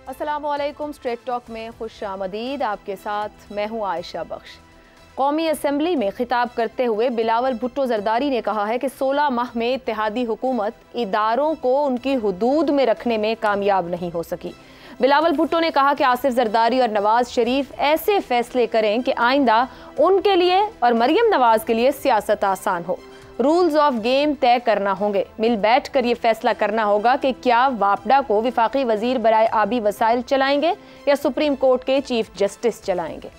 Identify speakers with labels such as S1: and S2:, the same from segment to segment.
S1: अस्सलामुअलैकुम। Straight talk में खुश आमदीद। आपके साथ मैं हूँ आयशा बख्श। कौमी असम्बली में खिताब करते हुए बिलावल भुट्टो जरदारी ने कहा है कि 16 माह में इत्तेहादी हुकूमत इदारों को उनकी हुदूद में रखने में कामयाब नहीं हो सकी। बिलावल भुट्टो ने कहा कि आसिफ जरदारी और नवाज शरीफ ऐसे फैसले करें कि आइंदा उनके लिए और मरियम नवाज के लिए सियासत आसान हो। रूल्स ऑफ गेम तय करना होंगे। मिल बैठ कर ये फैसला करना होगा कि क्या वापडा को विफाकी वजीर बराए आबी वसाइल चलाएंगे या सुप्रीम कोर्ट के चीफ जस्टिस चलाएंगे।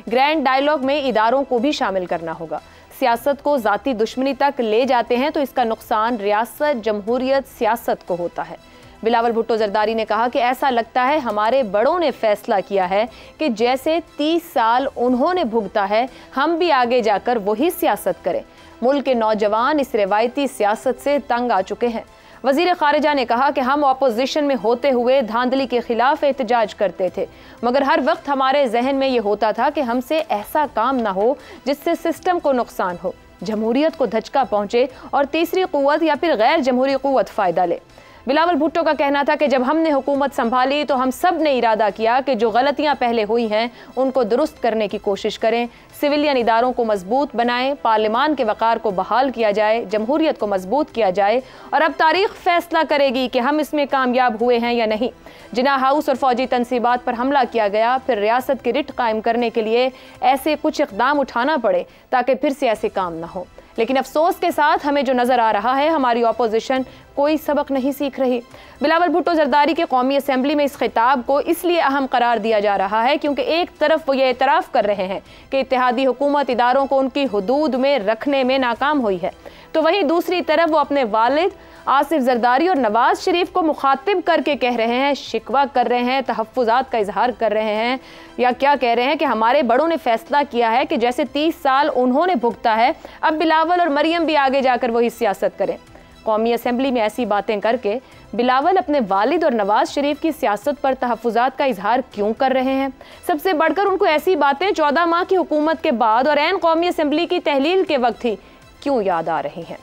S1: ग्रैंड डायलॉग में इदारों को भी शामिल करना होगा। सियासत को जाती दुश्मनी तक ले जाते हैं तो इसका नुकसान रियासत, जमहूरियत, सियासत को होता है। बिलावल भुट्टो जरदारी ने कहा कि ऐसा लगता है हमारे बड़ों ने फैसला किया है कि जैसे 30 साल उन्होंने भुगता है, हम भी आगे जाकर वही सियासत करें। मुल्क के नौजवान इस रिवायती सियासत से तंग आ चुके हैं। वजीर खारिजा ने कहा कि हम अपोजिशन में होते हुए धांधली के खिलाफ एहतजाज करते थे, मगर हर वक्त हमारे जहन में ये होता था कि हमसे ऐसा काम ना हो जिससे सिस्टम को नुकसान हो, जमहूरियत को धचका पहुंचे और तीसरी कुव्वत या फिर गैर जमहूरी कुव्वत फ़ायदा ले। बिलावल भुट्टो का कहना था कि जब हमने हुकूमत संभाली तो हम सब ने इरादा किया कि जो गलतियां पहले हुई हैं उनको दुरुस्त करने की कोशिश करें, सिविलियन इदारों को मजबूत बनाएं, पार्लिमान के वक़ार को बहाल किया जाए, जमहूरियत को मजबूत किया जाए और अब तारीख फैसला करेगी कि हम इसमें कामयाब हुए हैं या नहीं। जिना हाउस और फौजी तनसीबात पर हमला किया गया, फिर रियासत की रिट कायम करने के लिए ऐसे कुछ इक़दाम उठाना पड़े ताकि फिर से ऐसे काम ना हो। लेकिन अफसोस के साथ हमें जो नज़र आ रहा है, हमारी अपोजिशन कोई सबक नहीं सीख रही। बिलावल भुट्टो जरदारी के कौमी असम्बली में इस खिताब को इसलिए अहम करार दिया जा रहा है क्योंकि एक तरफ वो ये एतराफ़ कर रहे हैं कि इत्तेहादी हुकूमत इदारों को उनकी हुदूद में रखने में नाकाम हुई है, तो वहीं दूसरी तरफ वो अपने वालिद आसिफ जरदारी और नवाज शरीफ को मुखातिब करके कह रहे हैं, शिकवा कर रहे हैं, तहफ़्फ़ुज़ात का इजहार कर रहे हैं, या क्या कह रहे हैं कि हमारे बड़ों ने फैसला किया है कि जैसे 30 साल उन्होंने भुगता है, अब बिलावल और मरियम भी आगे जाकर वही सियासत करें। कौमी असम्बली में ऐसी बातें करके बिलावल अपने वालिद और नवाज शरीफ की सियासत पर तहफ़्फ़ुज़ात का इजहार क्यों कर रहे हैं? सबसे बढ़कर उनको ऐसी बातें 14 माह की हुकूमत के बाद और ऐन कौमी असम्बली की तहलील के वक्त ही क्यों याद आ रही हैं?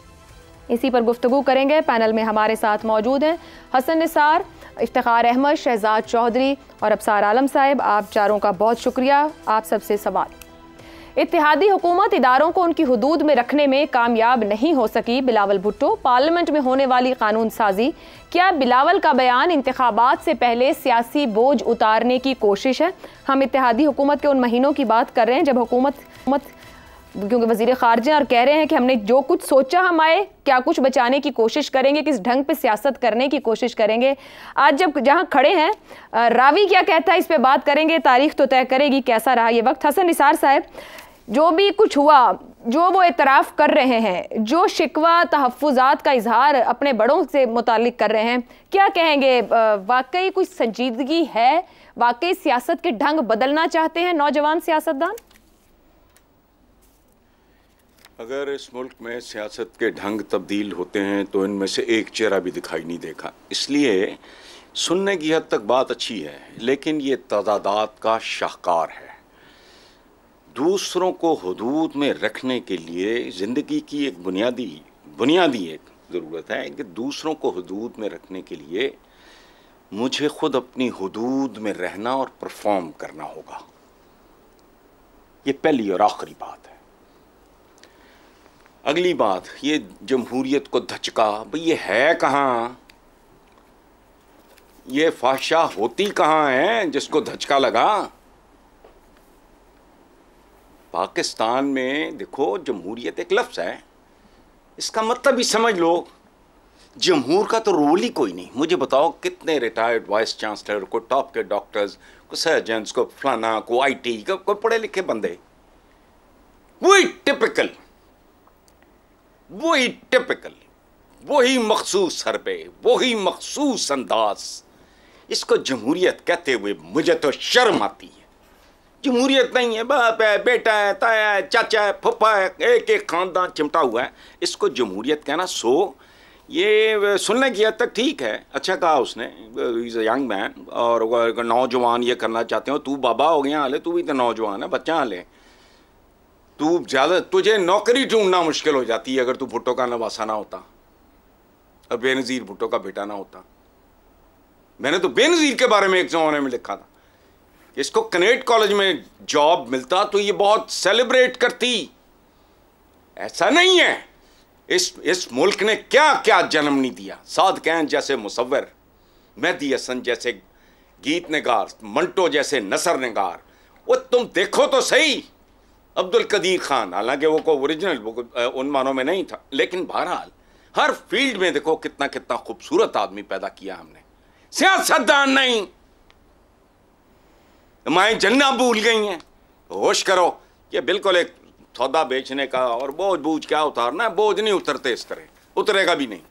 S1: इसी पर गुफ्तगू करेंगे। पैनल में हमारे साथ मौजूद हैं हसन निसार, इफ्तिखार अहमद, शहजाद चौधरी और अबसार आलम साहब। आप चारों का बहुत शुक्रिया। आप सबसे सवाल, इत्तेहादी हुकूमत इदारों को उनकी हुदूद में रखने में कामयाब नहीं हो सकी। बिलावल भुट्टो, पार्लियामेंट में होने वाली कानून साजी, क्या बिलावल का बयान इंतखाबात से पहले सियासी बोझ उतारने की कोशिश है? हम इत्तेहादी हुकूमत के उन महीनों की बात कर रहे हैं जब हुकूमत क्योंकि वजीर खारजा और कह रहे हैं कि हमने जो कुछ सोचा हम आए, क्या कुछ बचाने की कोशिश करेंगे, किस ढंग पे सियासत करने की कोशिश करेंगे। आज जब जहां खड़े हैं, रावी क्या कहता है इस पे बात करेंगे। तारीख तो तय करेगी कैसा रहा ये वक्त। हसन निसार साहब, जो भी कुछ हुआ, जो वो एतराफ़ कर रहे हैं, जो शिकवा तहफ़्फ़ुज़ात का इजहार अपने बड़ों से मुतालिक कर रहे हैं, क्या कहेंगे? वाकई कुछ संजीदगी है? वाकई सियासत के ढंग बदलना चाहते हैं नौजवान सियासतदान?
S2: अगर इस मुल्क में सियासत के ढंग तब्दील होते हैं तो इनमें से एक चेहरा भी दिखाई नहीं देखा। इसलिए सुनने की हद तक बात अच्छी है, लेकिन ये तज़ादात का शाहकार है। दूसरों को हुदूद में रखने के लिए ज़िंदगी की एक बुनियादी एक ज़रूरत है कि दूसरों को हुदूद में रखने के लिए मुझे ख़ुद अपनी हुदूद में रहना और परफॉर्म करना होगा। ये पहली और आखिरी बात है। अगली बात, ये जमहूरियत को धचका, भाई ये है कहाँ? ये फाशा होती कहाँ है जिसको धचका लगा? पाकिस्तान में देखो, जमहूरियत एक लफ्ज़ है, इसका मतलब ही समझ लो। जमहूर का तो रोल ही कोई नहीं। मुझे बताओ कितने रिटायर्ड वाइस चांसलर को, टॉप के डॉक्टर्स को, सर्जन्स को, फलाना को, IT को पढ़े लिखे बंदे, वही मखसूस हरबे, वही मखसूस अंदाज। इसको जमहूरियत कहते हुए मुझे तो शर्म आती है। जमहूरियत नहीं है, बाप है, बेटा है, ताया है, चाचा है, फुफा है, एक एक खानदान चिमटा हुआ है, इसको जमहूरियत कहना। ये सुनने की हद तक ठीक है, अच्छा कहा उसने, इज़ अ यंग मैन, और नौजवान ये करना चाहते हो। तू बाबा हो गया हाले, तू भी तो नौजवान है, बच्चा हाले। तुझे नौकरी ढूंढना मुश्किल हो जाती है अगर तू भुट्टो का नवासा ना होता और बेनज़ीर भुट्टो का बेटा ना होता। मैंने तो बेनज़ीर के बारे में एक ज़माने में लिखा था, इसको कनेट कॉलेज में जॉब मिलता तो ये बहुत सेलिब्रेट करती। ऐसा नहीं है। इस मुल्क ने क्या क्या जन्म नहीं दिया। साद कैन जैसे मुसव्विर, मेहदी हसन जैसे गीत निगार, मंटो जैसे नसर निगार, वो तुम देखो तो सही। अब्दुल कदीर खान, हालांकि वो को ओरिजिनल उन मानों में नहीं था, लेकिन बहरहाल हर फील्ड में देखो कितना कितना खूबसूरत आदमी पैदा किया हमने। सियासतदान नहीं, माएँ जन्ना भूल गई हैं। होश करो, ये बिल्कुल एक सौदा बेचने का और बोझ बूझ क्या उतारना है, बोझ नहीं उतरते इस तरह, उतरेगा भी नहीं।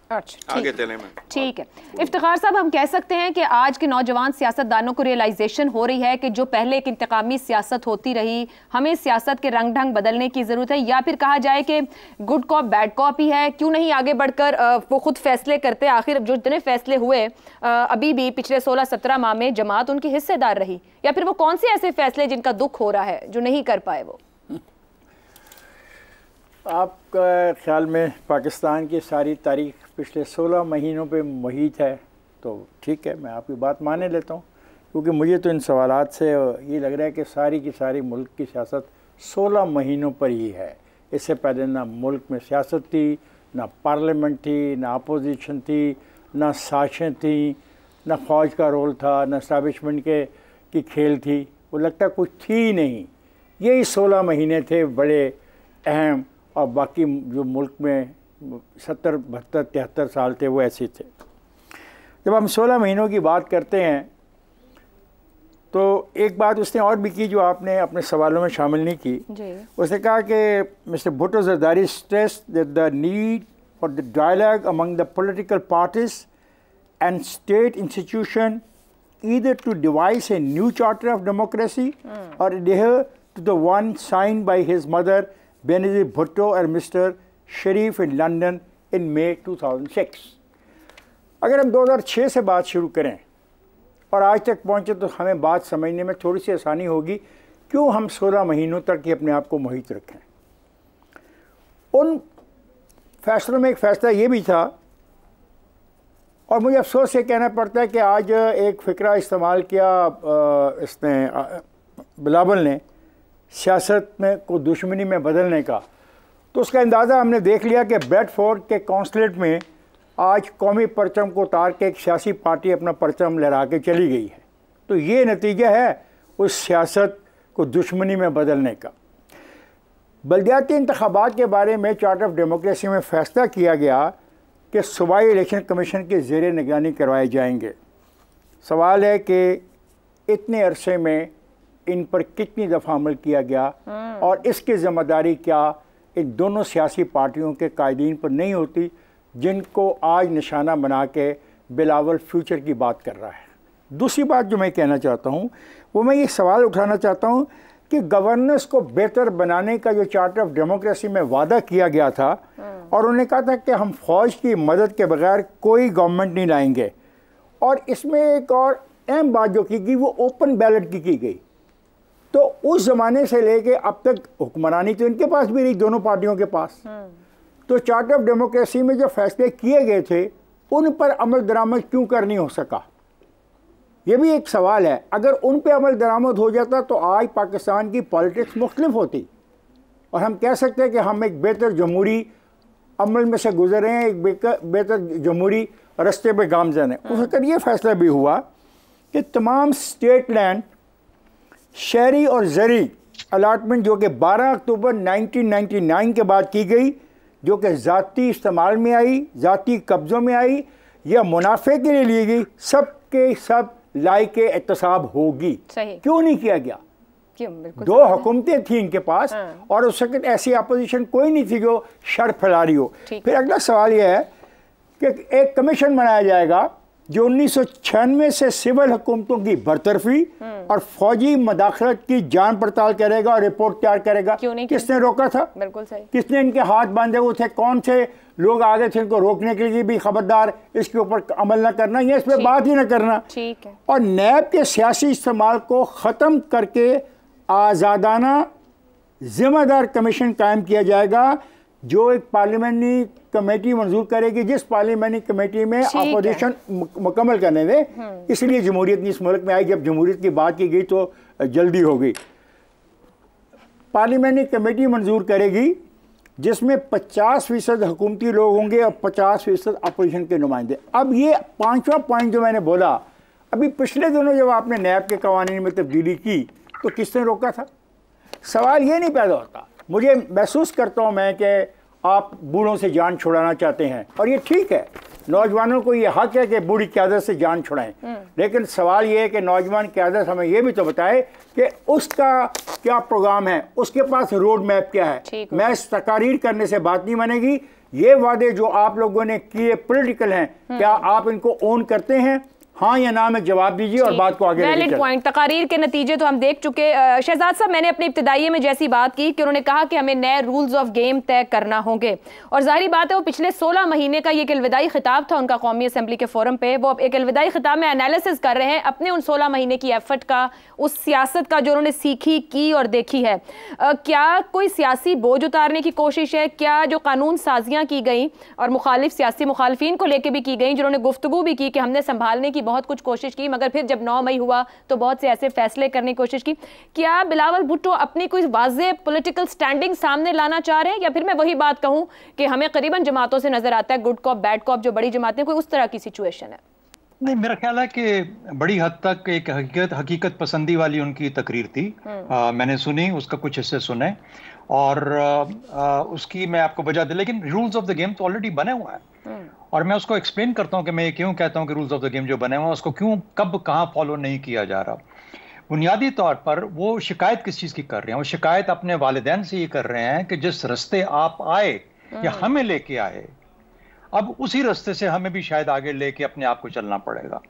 S1: अच्छा,
S2: आगे चले में
S1: ठीक है। इफ्तिखार साहब, हम कह सकते हैं कि आज के नौजवान सियासतदानों को रियलाइजेशन हो रही है कि जो पहले एक इंतकामी सियासत होती रही, हमें सियासत के रंग ढंग बदलने की ज़रूरत है, या फिर कहा जाए कि गुड कॉप बैड कॉप ही है, क्यों नहीं आगे बढ़कर वो खुद फैसले करते। आखिर जो इतने फैसले हुए अभी भी पिछले 16-17 माह में जमात उनकी हिस्सेदार रही, या फिर वो कौन से ऐसे फैसले जिनका दुख हो रहा है जो नहीं कर पाए वो?
S3: आपका ख्याल में पाकिस्तान की सारी तारीख पिछले 16 महीनों पे मुहित है तो ठीक है, मैं आपकी बात माने लेता हूँ, क्योंकि मुझे तो इन सवालात से ये लग रहा है कि सारी की सारी मुल्क की सियासत 16 महीनों पर ही है। इससे पहले ना मुल्क में सियासत थी, ना पार्लियामेंट थी, ना अपोजिशन थी, ना साजिशें थी, ना फ़ौज का रोल था, ना एस्टैब्लिशमेंट की खेल थी। वो लगता कुछ थी ही नहीं। यही 16 महीने थे बड़े अहम, और बाकी जो मुल्क में 70, 72, 73 साल थे वो ऐसे थे। जब हम 16 महीनों की बात करते हैं तो एक बात उसने और भी की जो आपने अपने सवालों में शामिल नहीं की
S1: जी।
S3: उसने कहा कि mister Bhutto Zardari stress that the need for the dialogue among the political parties and state institution either to devise a new charter of democracy or adhere to the one signed by his mother Benazir Bhutto and Mr. Sharif in London in May 2006। अगर हम 2006 से बात शुरू करें और आज तक पहुँचे तो हमें बात समझने में थोड़ी सी आसानी होगी क्यों हम 16 महीनों तक ही अपने आप को मुहित रखें। उन फैसलों में एक फ़ैसला ये भी था, और मुझे अफसोस से कहना पड़ता है कि आज एक फ़िक्रा इस्तेमाल किया इसने बिलावल ने सियासत में को दुश्मनी में बदलने का, तो उसका अंदाज़ा हमने देख लिया कि ब्रेडफोर्ड के कौंसलेट में आज कौमी परचम को उतार के एक सियासी पार्टी अपना परचम लहरा के चली गई है। तो ये नतीजा है उस सियासत को दुश्मनी में बदलने का। बल्दियाती इंतखाबात के बारे में चार्टर ऑफ डेमोक्रेसी में फ़ैसला किया गया कि सूबाई इलेक्शन कमीशन के ज़ेरे निगरानी करवाए जाएंगे। सवाल है कि इतने अरसे में इन पर कितनी दफ़ा अमल किया गया और इसकी ज़िम्मेदारी क्या इन दोनों सियासी पार्टियों के कायदीन पर नहीं होती जिनको आज निशाना बना के बिलावल फ्यूचर की बात कर रहा है। दूसरी बात जो मैं कहना चाहता हूँ वो मैं ये सवाल उठाना चाहता हूँ कि गवर्नेंस को बेहतर बनाने का जो चार्टर ऑफ डेमोक्रेसी में वादा किया गया था और उन्होंने कहा था कि हम फ़ौज की मदद के बगैर कोई गवर्नमेंट नहीं लाएंगे, और इसमें एक और अहम बात जो की गई वो ओपन बैलेट की गई। तो उस ज़माने से लेके अब तक हुक्मरानी तो इनके पास भी रही, दोनों पार्टियों के पास। तो चार्टर ऑफ डेमोक्रेसी में जो फैसले किए गए थे उन पर अमल दरामद क्यों कर नहीं हो सका, ये भी एक सवाल है। अगर उन पे अमल दरामद हो जाता तो आज पाकिस्तान की पॉलिटिक्स मुख्तलिफ होती और हम कह सकते हैं कि हम एक बेहतर जमहूरी अमल में से गुजर रहे हैं, एक बेहतर जमहूरी रस्ते पे गामजन है। उस वक्त ये फैसला भी हुआ कि तमाम स्टेट लैंड शहरी और ज़री अलाटमेंट जो कि 12 अक्टूबर 1999 के बाद की गई, जो कि ज़ाती इस्तेमाल में आई, ज़ाती कब्ज़ों में आई या मुनाफे के लिए ली गई, सब के सब लायक एहतसाब होगी। क्यों नहीं किया गया?
S1: क्यों?
S3: दो हुकूमतें थी इनके पास और उस वक्त ऐसी अपोजिशन कोई नहीं थी जो शर फैला रही हो। फिर अगला सवाल यह है कि एक कमीशन बनाया जाएगा जो 1996 से सिविल हुकूमतों की बरतरफी और फौजी मदाखलत की जान पड़ताल करेगा और रिपोर्ट तैयार करेगा। किसने रोका था?
S1: बिल्कुल सही। किसने
S3: इनके हाथ बांधे हुए थे? कौन से लोग आगे थे इनको रोकने के लिए भी खबरदार इसके ऊपर अमल न करना या इस पर बात ही न करना।
S1: ठीक है।
S3: और नैब के सियासी इस्तेमाल को ख़त्म करके आज़ादाना जिम्मेदार कमीशन कायम किया जाएगा जो एक पार्लियामेंट्री कमेटी मंजूर करेगी, जिस पार्लियामेंट्री कमेटी में अपोजिशन मुकम्मल करने दे। इसलिए जमहूरियत नहीं इस मुल्क में आई। जब जमहूरियत की बात की गई तो जल्दी हो गई। पार्लियामेंट्री कमेटी मंजूर करेगी जिसमें 50% हुकूमती लोग होंगे और 50% अपोजिशन के नुमाइंदे। अब ये पांचवा पॉइंट जो मैंने बोला, अभी पिछले दिनों जब आपने नैब के कवानीन में तब्दीली की तो किसने रोका था? सवाल ये नहीं पैदा होता। मुझे महसूस करता हूँ मैं कि आप बूढ़ों से जान छुड़ाना चाहते हैं और ये ठीक है, नौजवानों को ये हक है कि बूढ़ी क़यादत से जान छुड़ाएं। लेकिन सवाल ये है कि नौजवान क़यादत हमें ये भी तो बताए कि उसका क्या प्रोग्राम है, उसके पास रोड मैप क्या है। मैं तकारीर करने से बात नहीं बनेगी। ये वादे जो आप लोगों ने किए पॉलिटिकल हैं, क्या आप इनको ओन करते हैं? हाँ या ना में जवाब दीजिए और बात को आगे
S1: वैलिड पॉइंट। तकारीर के नतीजे तो हम देख चुके। शहजाद साहब, मैंने अपने इब्तिदाई में जैसी बात की कि उन्होंने कहा कि हमें नए रूल्स ऑफ गेम तय करना होंगे, और जाहिर बात है वो पिछले 16 महीने का ये एक अलविदाई खिताब था उनका कौमी असम्बली के फोरम पे। वो एक अलविदाई खिताब में एनालिसिस कर रहे हैं अपने उन 16 महीने की एफर्ट का, उस सियासत का जो उन्होंने सीखी, की और देखी है। क्या कोई सियासी बोझ उतारने की कोशिश है? क्या जो कानून साजियाँ की गई और मुखालिफ सियासी मुखालिफिन को लेकर भी की गई, जिन्होंने गुफ्तगू भी की कि हमने संभालने की बहुत कुछ कोशिश की, मगर फिर जब 9 मई हुआ तो बहुत से ऐसे फैसले करने की कोशिश की, क्या बिलावल भुट्टो अपनी कोई वाज़ेह पॉलिटिकल स्टैंडिंग सामने लाना चाह रहे हैं? या फिर मैं वही बात कहूं कि हमें करीबन जमातों से नजर आता है गुड कॉप बैड कॉप, जो बड़ी जमातें, कोई उस तरह की सिचुएशन है?
S4: नहीं, मेरा ख्याल है कि बड़ी हद तक एक हकीकत पसंदी वाली उनकी तकरीर थी। मैंने सुनी, उसका कुछ हिस्से सुने और उसकी मैं आपको वजह दे, लेकिन रूल्स ऑफ द गेम तो ऑलरेडी बने हुए हैं और मैं उसको एक्सप्लेन करता हूं कि मैं क्यों कहता हूं कि रूल्स ऑफ द गेम जो बने हुए हैं उसको क्यों, कब, कहां फॉलो नहीं किया जा रहा। बुनियादी तौर पर वो शिकायत किस चीज की कर रहे हैं? वो शिकायत अपने वालिदैन से ये कर रहे हैं कि जिस रास्ते आप आए या हमें लेके आए, अब उसी रास्ते से हमें भी शायद आगे लेके अपने आप को चलना पड़ेगा।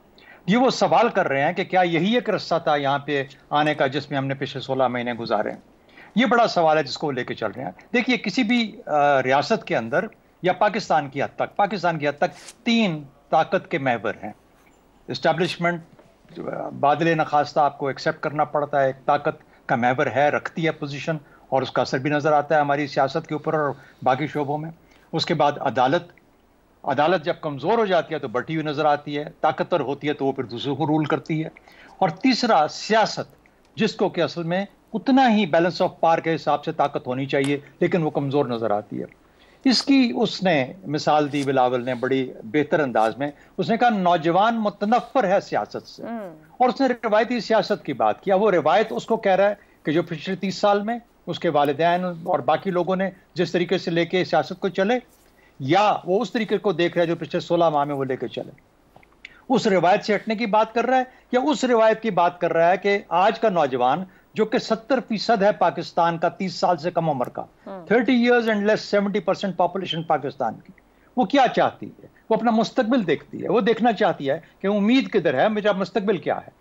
S4: ये वो सवाल कर रहे हैं कि क्या यही एक रास्ता था यहाँ पे आने का जिसमें हमने पिछले 16 महीने गुजारे? ये बड़ा सवाल है जिसको लेके चल रहे हैं। देखिए, किसी भी रियासत के अंदर या पाकिस्तान की हद तक 3 ताकत के महवर हैं। इस्टेब्लिशमेंट, बादल नखास्ता आपको एक्सेप्ट करना पड़ता है, एक ताकत का महवर है, रखती है पोजीशन, और उसका असर भी नजर आता है हमारी सियासत के ऊपर और बाकी शोबों में। उसके बाद अदालत जब कमजोर हो जाती है तो बढ़ती हुई नजर आती है, ताकतवर होती है तो वो फिर दूसरों को रूल करती है। और तीसरा सियासत, जिसको कि असल में उतना ही बैलेंस ऑफ पावर के हिसाब से ताकत होनी चाहिए, लेकिन वो कमजोर नजर आती है। इसकी उसने मिसाल दी बिलावल ने बड़ी बेहतर अंदाज में। उसने कहा नौजवान मुतनफ्फर है सियासत से, और उसने रिवायती सियासत की बात किया। वो रिवायत उसको कह रहा है कि जो पिछले 30 साल में उसके वालिदैन और बाकी लोगों ने जिस तरीके से लेके सियासत को चले, या वो उस तरीके को देख रहा है जो पिछले 16 माह में वो लेके चले, उस रिवायत से हटने की बात कर रहा है, या उस रिवायत की बात कर रहा है कि आज का नौजवान जो कि 70% है पाकिस्तान का 30 साल से कम उम्र का, 30 years and less 70% population Pakistan की, वो क्या चाहती है? वो अपना मुस्तकबिल देखती है। वो देखना चाहती है कि उम्मीद किधर है, मेरा मुस्तकबिल क्या है।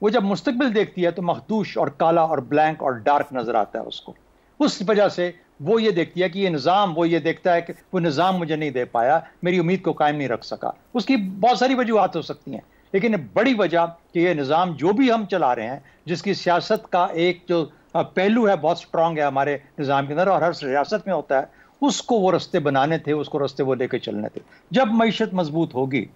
S4: वो जब मुस्तकबिल देखती है तो मखदूश और काला और ब्लैंक और डार्क नजर आता है उसको। उस वजह से वो ये देखती है कि ये निज़ाम, वो ये देखता है कि वो निज़ाम मुझे नहीं दे पाया, मेरी उम्मीद को कायम नहीं रख सका। उसकी बहुत सारी वजूहात हो सकती हैं, लेकिन बड़ी वजह कि ये निज़ाम जो भी हम चला रहे हैं, जिसकी सियासत का एक जो पहलू है बहुत स्ट्रांग है हमारे निज़ाम के अंदर और हर रियासत में होता है, उसको वो रास्ते बनाने थे, उसको रास्ते वो लेके चलने थे। जब मईशत मजबूत होगी,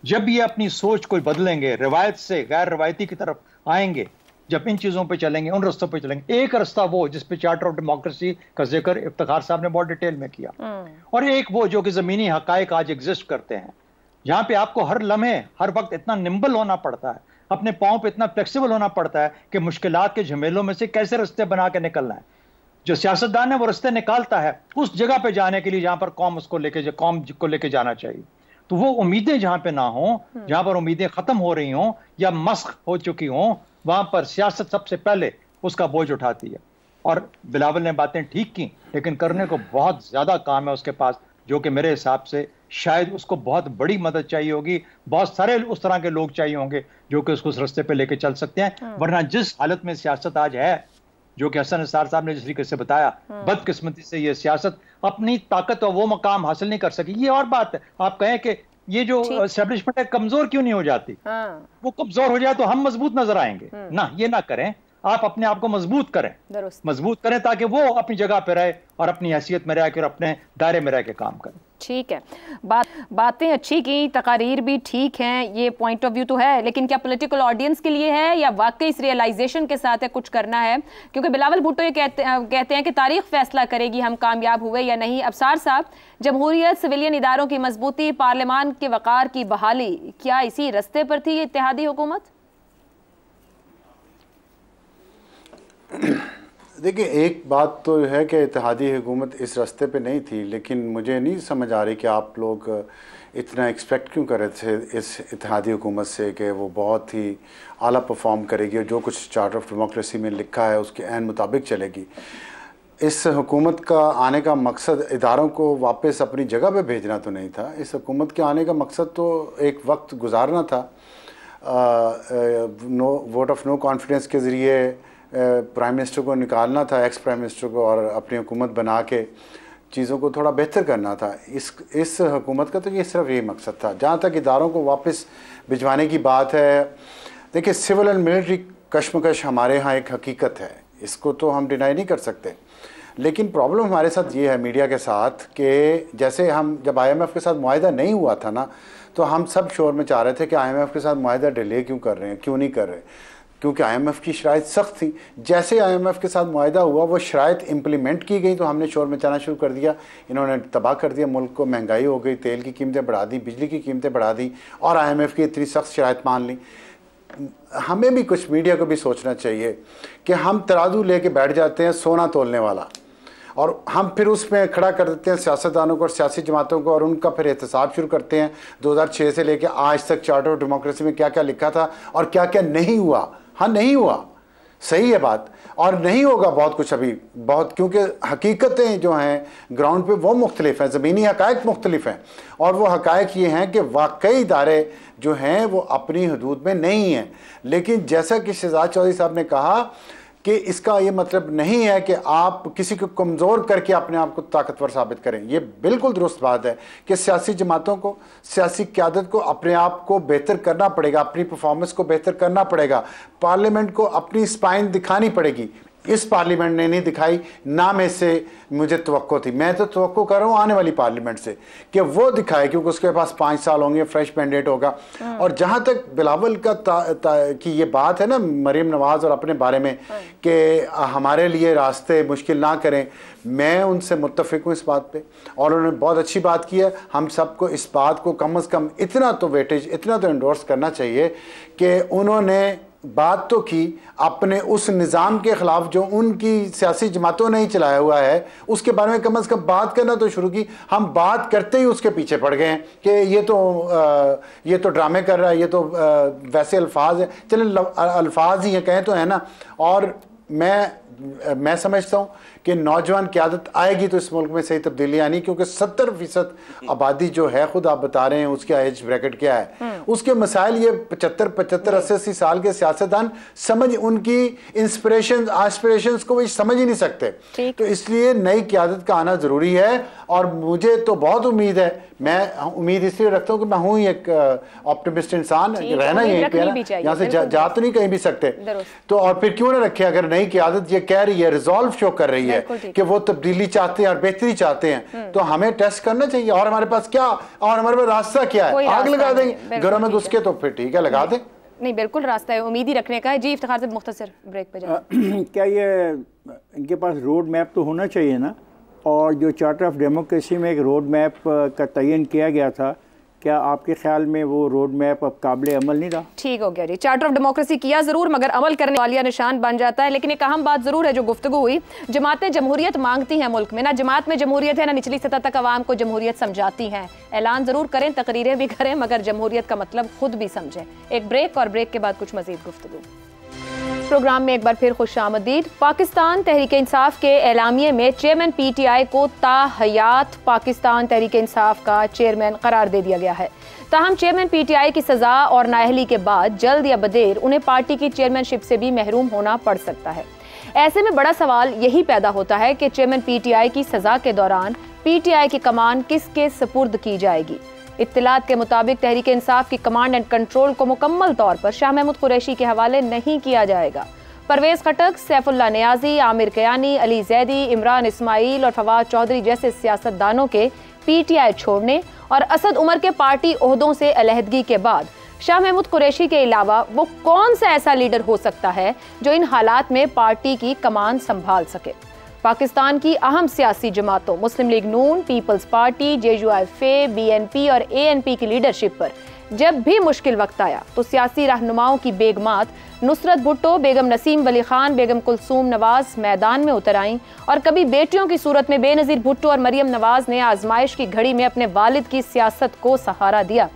S4: जब ये अपनी सोच को बदलेंगे, रिवायत से गैर रवायती की तरफ आएंगे, जब इन चीज़ों पे चलेंगे, उन रास्तों पे चलेंगे। एक रास्ता वो जिस पे चार्टर ऑफ डेमोक्रेसी का जिक्र इफ्तिखार साहब ने बहुत डिटेल में किया, और एक वो जो कि ज़मीनी हकायक आज एग्जिस्ट करते हैं, जहाँ पे आपको हर लम्हे हर वक्त इतना निम्बल होना पड़ता है, अपने पाँव पे इतना फ्लेक्सिबल होना पड़ता है कि मुश्किलात के झमेलों में से कैसे रास्ते बना के निकलना है। जो सियासतदान है वो रास्ते निकालता है उस जगह पे जाने के लिए जहाँ पर कौम को लेके जाना चाहिए। तो वो उम्मीदें जहाँ पे ना हो, जहाँ पर उम्मीदें खत्म हो रही हों या मस्ख हो चुकी हों, वहां पर सियासत सबसे पहले उसका बोझ उठाती है। और बिलावल ने बातें ठीक की, लेकिन करने को बहुत ज्यादा काम है उसके पास, जो कि मेरे हिसाब से शायद उसको बहुत बड़ी मदद चाहिए होगी। बहुत सारे उस तरह के लोग चाहिए होंगे जो कि उसको उस रास्ते पे लेके चल सकते हैं। वरना जिस हालत में सियासत आज है, जो कि हसन निसार साहब ने जिस तरीके से बताया, बदकिस्मती से ये सियासत अपनी ताकत और वो मकाम हासिल नहीं कर सकी। ये और बात है, आप कहें कि ये जो एस्टेब्लिशमेंट है कमजोर क्यों नहीं हो जाती? वो कमजोर हो जाए तो हम मजबूत नजर आएंगे ना, ये ना करें। आप अपने आप को मजबूत करें ताकि वो अपनी जगह पे रहे और अपनी हैसियत में रह के और अपने दायरे में रह के काम करें।
S1: ठीक है, बातें अच्छी की, तकारीर भी ठीक हैं, ये पॉइंट ऑफ व्यू तो है, लेकिन क्या पॉलिटिकल ऑडियंस के लिए है या वाकई इस रियलाइजेशन के साथ है कुछ करना है? क्योंकि बिलावल भुट्टो ये कहते हैं कि तारीख फैसला करेगी हम कामयाब हुए या नहीं। अबसार साहब, जमहूरियत, सिविलियन इदारों की मजबूती, पार्लियामान के वक़ार की बहाली, क्या इसी रस्ते पर थी इत्तेहादी हुकूमत?
S5: देखिए, एक बात तो है कि इत्तेहादी हुकूमत इस रास्ते पे नहीं थी, लेकिन मुझे नहीं समझ आ रही कि आप लोग इतना एक्सपेक्ट क्यों कर रहे थे इस इत्तेहादी हुकूमत से कि वो बहुत ही आला परफॉर्म करेगी और जो कुछ चार्टर ऑफ डेमोक्रेसी में लिखा है उसके ऐन मुताबिक चलेगी। इस हुकूमत का आने का मकसद इदारों को वापस अपनी जगह पे भेजना तो नहीं था। इस हुकूमत के आने का मकसद तो एक वक्त गुजारना था, वोट ऑफ नो कॉन्फिडेंस के ज़रिए प्राइम मिनिस्टर को निकालना था, एक्स प्राइम मिनिस्टर को, और अपनी हुकूमत बना के चीज़ों को थोड़ा बेहतर करना था। इस हुकूमत का तो ये सिर्फ यही मकसद था। जहाँ तक इदारों को वापस भिजवाने की बात है, देखिए सिविल एंड मिलिट्री कशमकश हमारे यहाँ एक हकीकत है, इसको तो हम डिनाई नहीं कर सकते। लेकिन प्रॉब्लम हमारे साथ ये है मीडिया के साथ कि जैसे हम जब IMF के साथ मुआहिदा नहीं हुआ था ना, तो हम सब शोर में चाह रहे थे कि IMF के साथ मुआहिदा डिले क्यों कर रहे हैं, क्यों नहीं कर रहे, क्योंकि IMF की शराइत सख्त थी। जैसे IMF के साथ मुआहिदा हुआ, वो शराइत इम्प्लीमेंट की गई तो हमने शोर मचाना शुरू कर दिया, इन्होंने तबाह कर दिया मुल्क को, महंगाई हो गई, तेल की कीमतें बढ़ा दी, बिजली की कीमतें बढ़ा दी और IMF की इतनी सख्त शराइत मान ली। हमें भी कुछ मीडिया को भी सोचना चाहिए कि हम तराजू लेके बैठ जाते हैं सोना तोलने वाला, और हम फिर उसमें खड़ा कर देते हैं सियासतदानों को और सियासी जमातों को, और उनका फिर एहतसाब शुरू करते हैं 2006 से लेकर आज तक चार्टर ऑफ डेमोक्रेसी में क्या क्या लिखा था और क्या क्या नहीं हुआ। हाँ, नहीं हुआ, सही है बात, और नहीं होगा बहुत कुछ अभी, बहुत, क्योंकि हकीकतें जो हैं ग्राउंड पे वो मुख्तलिफ हैं, ज़मीनी हकायक मुख्तलिफ हैं, और वो हकायक ये हैं कि वाकई इदारे जो हैं वो अपनी हदूद में नहीं हैं। लेकिन जैसा कि शहजाद चौधरी साहब ने कहा कि इसका ये मतलब नहीं है कि आप किसी को कमज़ोर करके अपने आप को ताकतवर साबित करें। ये बिल्कुल दुरुस्त बात है कि सियासी जमातों को, सियासी क़यादत को अपने आप को बेहतर करना पड़ेगा, अपनी परफॉर्मेंस को बेहतर करना पड़ेगा, पार्लियामेंट को अपनी स्पाइन दिखानी पड़ेगी। इस पार्लियामेंट ने नहीं दिखाई, ना में से मुझे तवक्को थी, मैं तो तवक्को कर रहा हूँ आने वाली पार्लियामेंट से कि वो दिखाए, क्योंकि उसके पास 5 साल होंगे, फ्रेश मैंडेट होगा। और जहाँ तक बिलावल का कि ये बात है ना मरीम नवाज और अपने बारे में कि हमारे लिए रास्ते मुश्किल ना करें, मैं उनसे मुत्तफिक हूँ इस बात पे, और उन्होंने बहुत अच्छी बात की है। हम सबको इस बात को कम से कम इतना तो वेटेज, इतना तो एंडोर्स करना चाहिए कि उन्होंने बात तो की अपने उस निज़ाम के ख़िलाफ़ जो उनकी सियासी जमातों ने ही चलाया हुआ है, उसके बारे में कम से कम बात करना तो शुरू की। हम बात करते ही उसके पीछे पड़ गए हैं कि ये तो ड्रामे कर रहा है, ये तो वैसे अल्फाज है, चलें अल्फाज ही हैं कहें तो, है ना। और मैं समझता हूँ कि नौजवान क़यादत आएगी तो इस मुल्क में सही तब्दीली आनी, क्योंकि 70% आबादी जो है, खुद आप बता रहे हैं उसका एज ब्रैकेट क्या है, उसके मसाइल ये 75, 80 साल के सियासतदान समझ, उनकी इंस्पिरेशन, एस्पिरेशंस को वो समझ ही नहीं सकते। तो इसलिए नई क़यादत का आना ज़रूरी है, और मुझे तो बहुत उम्मीद है। मैं उम्मीद इसलिए रखता हूँ कि मैं हूँ एक ऑप्टिमिस्ट इंसान, रहना यहीं पे है, यहाँ से जा तो नहीं कहीं भी सकते, तो और फिर क्यों ना रखे। अगर नई क़यादत ये कह रही है, रिजॉल्व शो कर रही है कि वो तब्दीली चाहते हैं और बेहतरी चाहते हैं, तो हमें टेस्ट करना चाहिए। और हमारे पास क्या, और हमारे पास रास्ता क्या है? आग लगा देंगे घरों में घुस के, तो फिर ठीक है, लगा दें।
S1: नहीं, बिल्कुल रास्ता है, उम्मीद ही रखने का है। जी इफ्तिखार से मुख्तसर ब्रेक पे जाए।
S3: क्या ये इनके पास रोड मैप तो होना चाहिए ना, और जो चार्टर ऑफ डेमोक्रेसी में एक रोड मैप का तयन किया गया था, क्या आपके ख्याल में वो रोड मैप अब काबिल अमल नहीं रहा? ठीक
S1: हो गया जी, चार्टर ऑफ डेमोक्रेसी किया ज़रूर, मगर अमल करने वालिया निशान बन जाता है। लेकिन एक अहम बात ज़रूर है जो गुफ्तगू हुई, जमातें जमहूरियत मांगती हैं मुल्क में, ना जमात में जमहूरियत है, ना निचली सतह तक आवाम को जमहूरियत समझाती हैं। ऐलान ज़रूर करें, तकरीरें भी करें, मगर जमहूरियत का मतलब खुद भी समझें। एक ब्रेक, और ब्रेक के बाद कुछ मज़ीद गुफ्तगू। प्रोग्राम में एक बार फिर खुशामदीद। पाकिस्तान तहरीक इंसाफ के एलामिये में चेयरमैन PTI को ताहयात पाकिस्तान तहरीक इंसाफ का चेयरमैन करार दे दिया गया है। ताहम चेयरमैन PTI की सजा और नाअहली के बाद जल्द या बदेर उन्हें पार्टी की चेयरमैनशिप से भी महरूम होना पड़ सकता है। ऐसे में बड़ा सवाल यही पैदा होता है कि चेयरमैन PTI की सजा के दौरान PTI की कमान किसके सपुर्द की जाएगी। इत्तलात के मुताबिक तहरीक इंसाफ की कमांड एंड कंट्रोल को मुकम्मल तौर पर शाह महमूद कुरैशी के हवाले नहीं किया जाएगा। परवेज खटक, सैफुल्ला नियाजी, आमिर कयानी, अली जैदी, इमरान इस्माइल और फवाद चौधरी जैसे सियासतदानों के पीटीआई छोड़ने और असद उमर के पार्टी ओहदों से अलहदगी के बाद शाह महमूद कुरैशी के अलावा वो कौन सा ऐसा लीडर हो सकता है जो इन हालात में पार्टी की कमान संभाल सके। पाकिस्तान की अहम सियासी जमातों मुस्लिम लीग नून, पीपल्स पार्टी, जेयूएफए, बीएनपी और एएनपी की लीडरशिप पर जब भी मुश्किल वक्त आया तो सियासी रहनुमाओं की बेगमात नुसरत भुट्टो, बेगम नसीम वली खान, बेगम कुलसूम नवाज मैदान में उतर आईं और कभी बेटियों की सूरत में बेनजीर भुट्टो और मरियम नवाज ने आजमाइश की घड़ी में अपने वालिद की सियासत को सहारा दिया।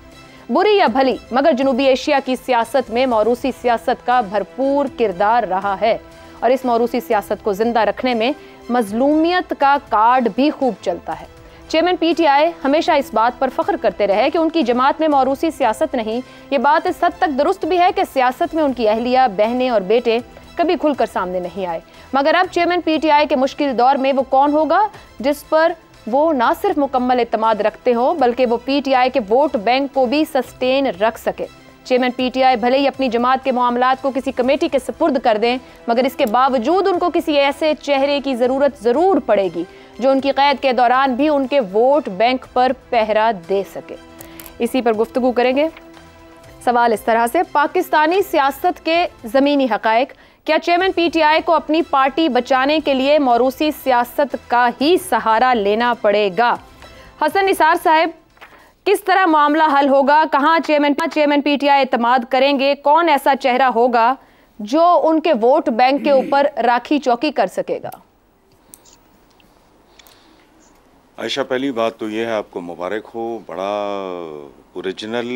S1: बुरी या भली मगर जनूबी एशिया की सियासत में मौरूसी सियासत का भरपूर किरदार रहा है और इस मौरूसी सियासत को जिंदा रखने में मजलूमियत का कार्ड भी खूब चलता है। चेयरमैन पीटीआई हमेशा इस बात पर फख्र करते रहे कि उनकी जमात में मौरूसी सियासत नहीं। ये बात इस हद तक दुरुस्त भी है कि सियासत में उनकी अहलिया, बहनें और बेटे कभी खुलकर सामने नहीं आए। मगर अब चेयरमैन पीटीआई के मुश्किल दौर में वो कौन होगा जिस पर वो ना सिर्फ मुकम्मल एतमाद रखते हो बल्कि वो पीटीआई के वोट बैंक को भी सस्टेन रख सके। चेयरमैन पीटीआई भले ही अपनी जमात के मामलात को किसी कमेटी के सुपुर्द कर दें मगर इसके बावजूद उनको किसी ऐसे चेहरे की जरूरत जरूर पड़ेगी जो उनकी कैद के दौरान भी उनके वोट बैंक पर पहरा दे सके। इसी पर गुफ्तगू करेंगे। सवाल इस तरह से, पाकिस्तानी सियासत के ज़मीनी हक़ाइक़, क्या चेयरमैन पीटीआई को अपनी पार्टी बचाने के लिए मौरूसी सियासत का ही सहारा लेना पड़ेगा? हसन निसार साहब, किस तरह मामला हल होगा? कहाँ चेयरमैन पीटीआई एतमाद करेंगे? कौन ऐसा चेहरा होगा जो उनके वोट बैंक के ऊपर राखी चौकी कर सकेगा?
S2: आयशा, पहली बात तो यह है, आपको मुबारक हो, बड़ा ओरिजिनल,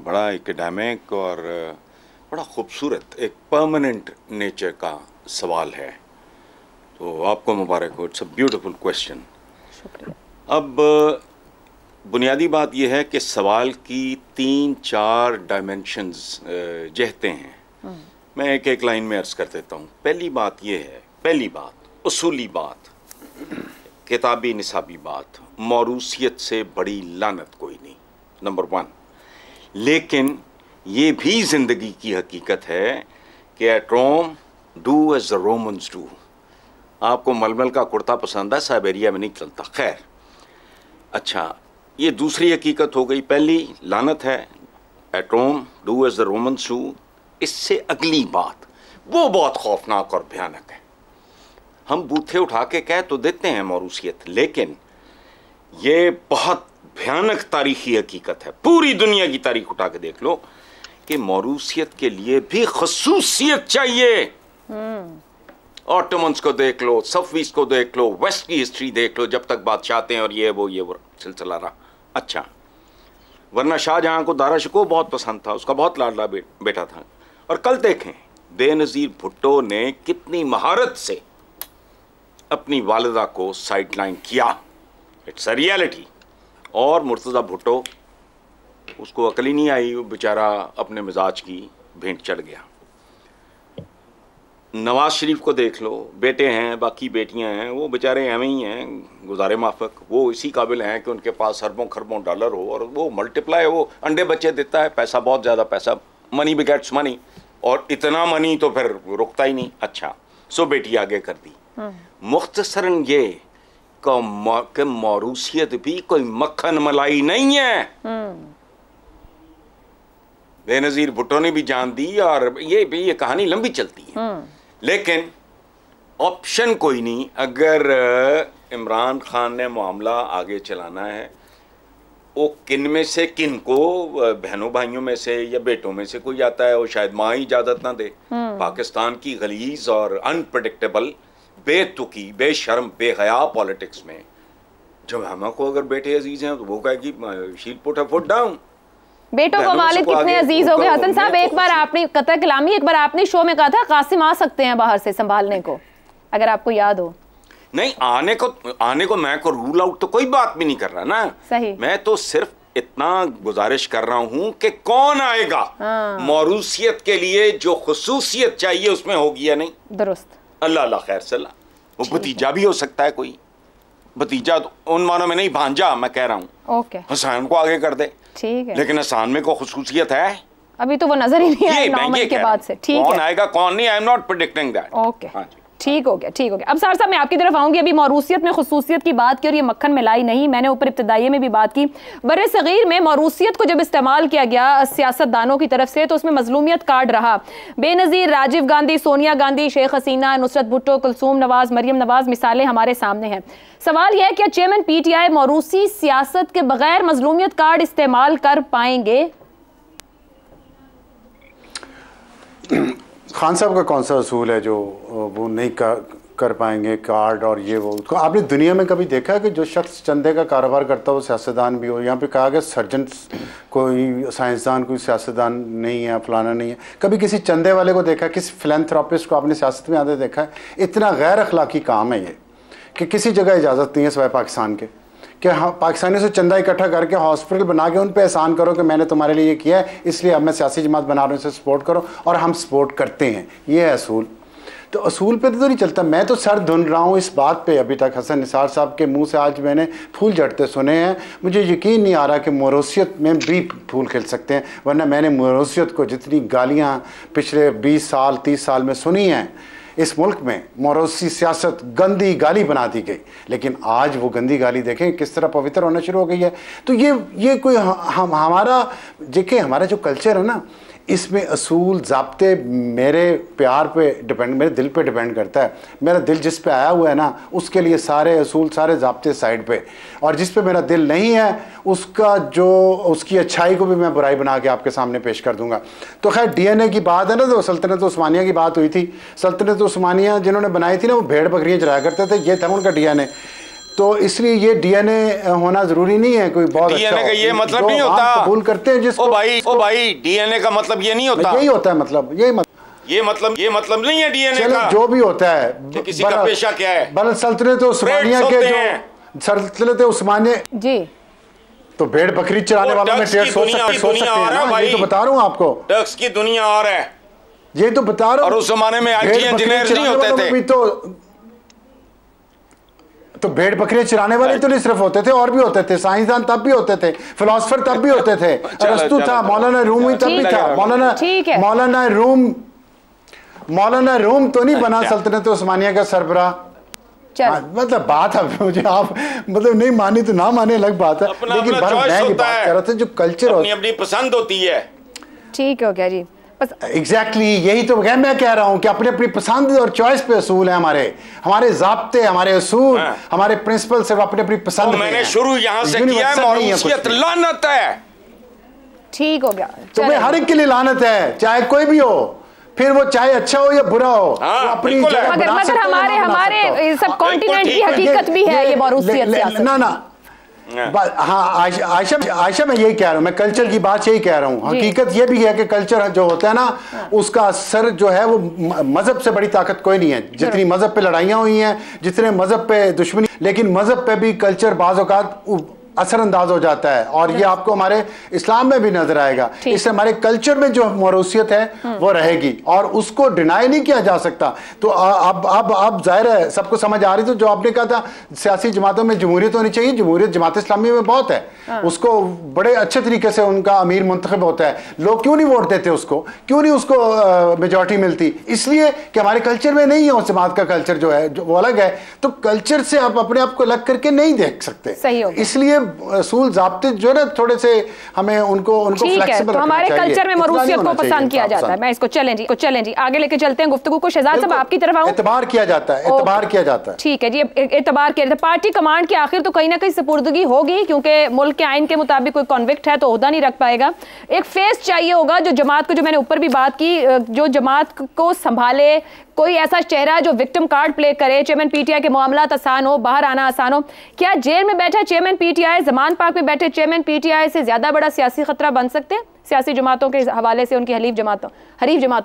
S2: बड़ा एकेडमिक और बड़ा खूबसूरत एक परमानेंट नेचर का सवाल है, तो आपको मुबारक हो। It's a beautiful question. अब बुनियादी बात यह है कि सवाल की 3-4 डायमेंशंस जहते हैं। मैं एक एक लाइन में अर्ज कर देता हूँ। पहली बात यह है, पहली बात उसूली बात, किताबी निसाबी बात, मौरूसियत से बड़ी लानत कोई नहीं, नंबर 1। लेकिन ये भी ज़िंदगी की हकीकत है कि at Rome do as the Romans do. आपको मलमल का कुर्ता पसंद है, साइबेरिया में नहीं चलता। खैर, अच्छा, ये दूसरी हकीकत हो गई। पहली लानत है, at Rome do as the Romans do. इससे अगली बात वो बहुत खौफनाक और भयानक है। हम बूथे उठा के कह तो देते हैं मौरूसियत, लेकिन ये बहुत भयानक तारीखी हकीकत है। पूरी दुनिया की तारीख उठा के देख लो कि मौरूसियत के लिए भी खसूसियत चाहिए। ऑटोमन्स को देख लो, सफवीज को देख लो, वेस्ट की हिस्ट्री देख लो, जब तक बादशाह थे और ये वो सिलसिला रहा। अच्छा, वरना शाहजहां को दारा शिकोह बहुत पसंद था, उसका बहुत लाडला बेटा था। और कल देखें बेनज़ीर भुट्टो ने कितनी महारत से अपनी वालिदा को साइडलाइन किया। It's a reality. और मुर्तज़ा भुट्टो, उसको अकल ही नहीं आई, वो बेचारा अपने मिजाज की भेंट चढ़ गया। नवाज शरीफ को देख लो, बेटे हैं, बाकी बेटियां हैं, वो बेचारे एवं ही हैं, गुजारे माफक। वो इसी काबिल हैं कि उनके पास अरबों खरबों डॉलर हो और वो मल्टीप्लाई, वो अंडे बच्चे देता है, पैसा बहुत ज़्यादा पैसा, मनी बिगेट्स मनी, और इतना मनी तो फिर रुकता ही नहीं। अच्छा, सो बेटी आगे कर दी। मुख्तसरन ये कि मौरूसियत भी कोई मक्खन मलाई नहीं है। बेनज़ीर भुट्टो ने भी जान दी और ये कहानी लंबी चलती है। लेकिन ऑप्शन कोई नहीं। अगर इमरान खान ने मामला आगे चलाना है, वो किन में से किन को, बहनों भाइयों में से या बेटों में से कोई आता है, वो शायद माँ ही इजाज़त ना दे। पाकिस्तान की गलीज और अनप्रडिक्टेबल, बेतुकी, बेशर्म, बेहया पॉलिटिक्स में जब हमको अगर बेटे अजीज हैं तो वो कहेगी शील पुट अ फुट डाउन।
S1: बेटों को वालिद कितने अजीज हो गए। हसन साहब, एक बार आपने कतई कलामी, एक बार आपने शो में कहा था कासिम आ सकते हैं बाहर से संभालने को, अगर आपको याद हो।
S2: नहीं, आने को मैं को रूल आउट तो कोई बात भी नहीं कर रहा ना।
S1: सही।
S2: मैं तो सिर्फ इतना गुजारिश कर रहा हूं कि कौन आएगा। मौरूसियत के लिए जो खुसूसियत चाहिए उसमें होगी या नहीं। दुरुस्त। अल्लाह खैर सल्ला। वो भतीजा भी हो सकता है, कोई भतीजा तो उन मानों में नहीं, भांजा मैं कह रहा हूँ।
S1: ओके,
S2: हसन को आगे कर दे,
S1: ठीक है।
S2: लेकिन हसन में को खुसूसियत है,
S1: अभी तो वो नजर ही नहीं आया 9 मई के बाद से। ठीक है,
S2: कौन आएगा कौन नहीं, I am not predicting that.
S1: Okay, ठीक हो गया, ठीक हो गया। अब सार साहब मैं आपकी तरफ आऊंगी। अभी मौरूसियत में खुसूसियत की बात की और ये मक्खन मिलाई नहीं, मैंने ऊपर इब्तदाई में भी बात की। बर्रे सगीर में मौरूसियत को जब इस्तेमाल किया गया सियासतदानों की तरफ से तो उसमें मजलूमियत कार्ड रहा। बेनज़ीर राजीव गांधी, सोनिया गांधी, शेख हसीना, नुसरत भुट्टो, कुलसूम नवाज, मरियम नवाज मिसालें हमारे सामने हैं। सवाल यह है कि चेयरमैन पीटीआई मौरूसी सियासत के बगैर मजलूमियत कार्ड इस्तेमाल कर पाएंगे?
S5: खान साहब का कौन सा असूल है जो वो नहीं कर पाएंगे कार्ड और ये वो? तो आपने दुनिया में कभी देखा है कि जो शख्स चंदे का कारोबार करता हो सियासतदान भी हो? यहाँ पे कहा गया सर्जन कोई साइंसदान कोई सियासतदान नहीं है, फलाना नहीं है। कभी किसी चंदे वाले को देखा, किसी फिलैंथ्रोपिस्ट को आपने सियासत में आते देखा है? इतना गैर अखलाकी काम है ये कि किसी जगह इजाज़त नहीं है सिवाय पाकिस्तान के, कि हाँ पाकिस्तानी से चंदा इकट्ठा करके हॉस्पिटल बना के उन पे एहसान करो कि मैंने तुम्हारे लिए ये किया है इसलिए अब मैं सियासी जमात बना रहा हूँ, इसे सपोर्ट करो, और हम सपोर्ट करते हैं। ये है असूल। तो असूल पे तो नहीं चलता। मैं तो सर धुन रहा हूँ इस बात पे अभी तक। हसन निसार साहब के मुंह से आज मैंने फूल झड़ते सुने हैं। मुझे यकीन नहीं आ रहा कि मौरूसियत में भी फूल खिल सकते हैं, वरना मैंने मौरूसियत को जितनी गालियाँ पिछले 20 साल 30 साल में सुनी हैं इस मुल्क में, मौरूसी सियासत गंदी गाली बना दी गई, लेकिन आज वो गंदी गाली देखें किस तरह पवित्र होना शुरू हो गई है। तो ये कोई हमारा देखिए, हमारा जो कल्चर है ना, इसमें असूल ज़ाब्ते मेरे प्यार पे डिपेंड, मेरे दिल पे डिपेंड करता है। मेरा दिल जिस पे आया हुआ है ना, उसके लिए सारे असूल सारे ज़ाब्ते साइड पे, और जिस पे मेरा दिल नहीं है उसका जो उसकी अच्छाई को भी मैं बुराई बना के आपके सामने पेश कर दूंगा। तो खैर डीएनए की बात है ना, तो सल्तनत उस्मानिया की बात हुई थी। सल्तनत उस्मानिया जिन्होंने बनाई थी ना, वो भेड़ बकरियाँ चराया करते थे, ये था उनका डीएनए। तो इसलिए ये डीएनए होना जरूरी नहीं है कोई बहुत
S2: डीएनए
S5: अच्छा
S2: का ये मतलब नहीं होता,
S5: कबूल करते हैं जिसको।
S2: ओ भाई डीएनए का मतलब ये नहीं होता,
S5: यही होता है मतलब, ये
S2: मतलब नहीं है डीएनए का।
S5: जो भी होता है,
S2: किसी का पेशा क्या है।
S5: बल सल्तनत उस्मानिया के जो सल्तनत उस्मानिया
S1: जी,
S5: तो भेड़ बकरी चराने वालों में टेस्ट सोच सकते हैं ना, ये तो बता रहा हूँ आपको।
S2: टैक्स की दुनिया और है,
S5: ये तो बता रहा हूँ।
S2: और उस जमाने में आईटी इंजीनियर नहीं होते थे।
S5: तो भेड़ बकरियां चराने वाले तो नहीं सिर्फ होते थे, और भी होते थे। साइंसदान तब भी होते थे, फिलोसफर तब भी होते थे, अरस्तु था, मौलाना रूम तब भी था। मौलाना रूम तो नहीं बना सल्तनत उस्मानिया का सरबराह। मतलब बात है, मुझे आप मतलब नहीं मानी तो ना माने, अलग बात है, लेकिन मैं ये बात कर रहा था जो कल्चर
S2: अपनी पसंद होती है।
S1: ठीक हो गया जी।
S5: एग्जैक्टली यही तो मैं कह रहा हूं कि अपनी अपनी पसंद और चॉइस पे असूल है, हमारे ज़ाब्ते, हमारे असूल, हमारे प्रिंसिपल सिर्फ अपनी अपनी पसंद।
S2: मैंने शुरू यहां से किया है, मौरूसियत लानत है।
S1: ठीक हो गया।
S5: तो भाई हर एक के लिए लानत है, चाहे कोई भी हो, फिर वो चाहे अच्छा हो या बुरा हो, अपनी जगह बना सकते हैं।
S1: हमारे सब कॉन्टिनेंट की हकीकत भी है ये मौरूसियत सियासत।
S5: ना हाँ आयशा मैं यही कह रहा हूँ, मैं कल्चर की बात यही कह रहा हूँ। हकीकत ये भी है कि कल्चर जो होता है ना, उसका असर जो है वो मजहब से बड़ी ताकत कोई नहीं है। जितनी मजहब पे लड़ाइयाँ हुई हैं, जितने मजहब पे दुश्मनी, लेकिन मजहब पे भी कल्चर बाज़ औक़ात असरअंदाज हो जाता है, और ये आपको हमारे इस्लाम में भी नजर आएगा। इससे हमारे कल्चर में जो मौरूसियत है वो रहेगी, और उसको डिनाई नहीं किया जा सकता। तो अब जाहिर है सबको समझ आ रही। तो जो आपने कहा था सियासी जमातों में जमहूरियत होनी चाहिए, जमहूरियत जमात इस्लामी में बहुत है, उसको बड़े अच्छे तरीके से उनका अमीर मुंतखब होता है। लोग क्यों नहीं वोट देते उसको, क्यों नहीं उसको मेजॉरिटी मिलती? इसलिए कि हमारे कल्चर में नहीं है उस जमात का कल्चर जो है, जो वो अलग है। तो कल्चर से आप अपने आप को अलग करके नहीं देख सकते, इसलिए असूल ज़ाब्ते जो है थोड़े से हमें उनको फ्लेक्सिबल
S1: तो हमारे कल्चर में मौरूसियत को पसंद किया जाता है। मैं इसको चैलेंज आगे लेके चलते हैं गुफ्तगू को। शहजाद साहब आपकी तरफ आऊं।
S5: एतबार किया जाता है,
S1: ठीक है जी, एतबार किया जाता है। पार्टी कमांड की आखिर तो कहीं ना कहीं सुपुर्दगी होगी, क्योंकि मुल्क के आइन के मुताबिक कोई कॉन्विक्ट है तो ओहदा नहीं रख पाएगा। एक फेस चाहिए होगा जो जमात को, जो मैंने ऊपर भी बात की, जो जमात को संभाले, कोई ऐसा चेहरा जो विक्टिम कार्ड प्ले करे। चेयरमैन पीटीआई के मामलात आसान हो, बाहर आना आसान हो। क्या जेल में बैठा चेयरमैन पीटीआई, जमान पाक में बैठे चेयरमैन पीटीआई से ज्यादा बड़ा सियासी खतरा बन सकते हैं सियासी जमातों के हवाले से, उनकी हरीफ जमातों